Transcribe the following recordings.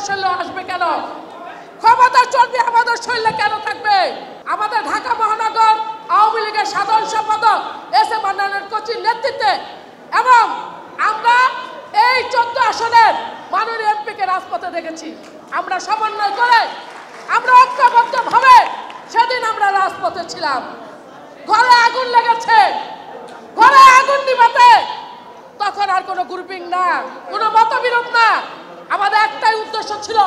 আমাদের শরীরে আসবে কেন? ক্ষমতার চর্বি আমাদের শরীরে কেন থাকবে? আমাদের ঢাকা মহানগর আওয়ামী লীগের সাধারণ সম্পাদক এস এ মান্নানের কোচির নেতৃত্বে এবং আমরা এই 14 আসনের মাননীয় এমপিকে রাজপথে দেখেছি। আমরা সমন্বয় করে আমরা ঐক্যবদ্ধভাবে সেদিন আমরা রাজপথে ছিলাম। ঘরে আগুন লেগেছে, ঘরে আগুন নিভাতে তখন আর কোনো গ্রুপিং না, কোনো মতবিরোধ না, আমাদের একটাই উদ্দেশ্য ছিল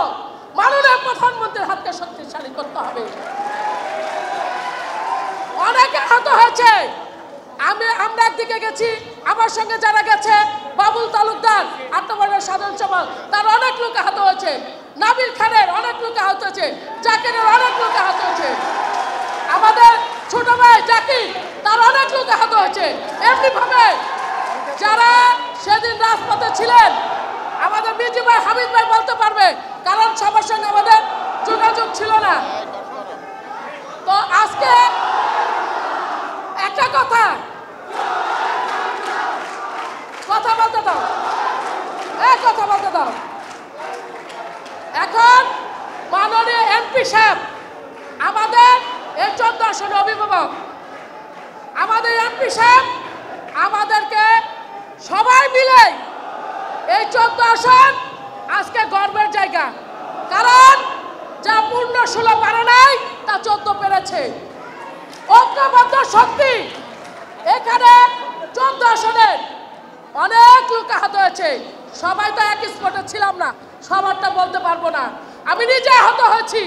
মাননীয় প্রধানমন্ত্রীর হাতকে শক্তিশালী করতে হবে। অনেকে আহত হয়েছে, আমরা একদিকে গেছি, আমার সঙ্গে যারা গেছে বাবুল তালুকদার আত্মবর্ণের সাধারণ সভা, তার অনেক লোক আহত হয়েছে, নাবিল খানের অনেক লোক আহত হয়েছে, জাকিরের অনেক লোক আহত হয়েছে, আমাদের ছোট ভাই জাকির তার অনেক লোক আহত হয়েছে। এমনি ভাবে যারা সেদিন রাজপথে ছিলেন আমাদের মিজি ভাই হামিদ ভাই বলতে পারবে, কারণ সবার সঙ্গে আমাদের যোগাযোগ ছিল না। তো আজকে একটা কথা বলতে দাও, কথা বলতে দাও। এখন মাননীয় এমপি সাহেব আমাদের এই 14 আসনের অভিভাবক, আমাদের এমপি সাহেব আমাদেরকে সবাই মিলে এই 14 আসন আজকে গর্বের জায়গা, কারণ যা পূর্ণ 16 পারে নাই তা 14 পেরেছে। ঐক্যবদ্ধ শক্তি, এখানে 14 আসনের অনেক লোক আহত হয়েছে। সবাই তো এক স্পটে ছিলাম না, সবারটা বলতে পারবো না। আমি নিজে আহত হয়েছি,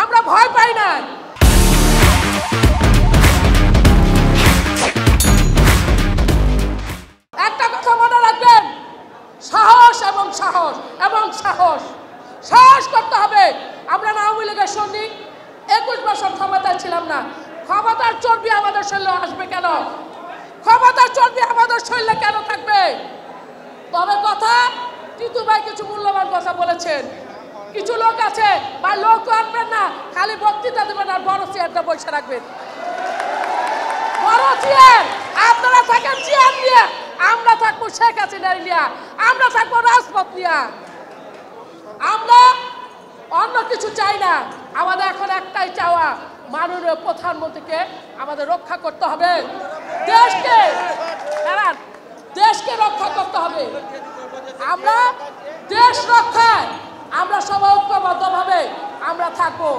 আমরা ভয় পাই না। একটা কথা মনে রাখবেন, সাহস এবং সাহস এবং সাহস সাহস করতে হবে। আমরা আওয়ামী লীগের সৈনিক, 21 বছর ক্ষমতায় ছিলাম না। ক্ষমতার চর্বি আমাদের শরীরে আসবে কেন? ক্ষমতার চর্বি আমাদের শরীরে কেন থাকবে? তবে কথা টিটু ভাই কিছু মূল্যবান কথা বলেছেন। কিছু লোক আছে বা লোক আনবেন না, খালি বক্তৃতা দেবেন আর বড় চেয়ারটা বসে রাখবেন। বড় চেয়ার আপনারা থাকেন চেয়ার নিয়ে, আমরা থাকবো শেখ হাসিনা নিয়ে, আমরা থাকবো রাজপথ নিয়ে। আমরা অন্য কিছু চাই না। আমাদের এখন একটাই চাওয়া, মাননীয় প্রধানমন্ত্রীকে আমাদের রক্ষা করতে হবে, দেশকে রক্ষা করতে হবে। আমরা দেশ রক্ষায় আমরা সবাই ঐক্যবদ্ধভাবে আমরা থাকবো।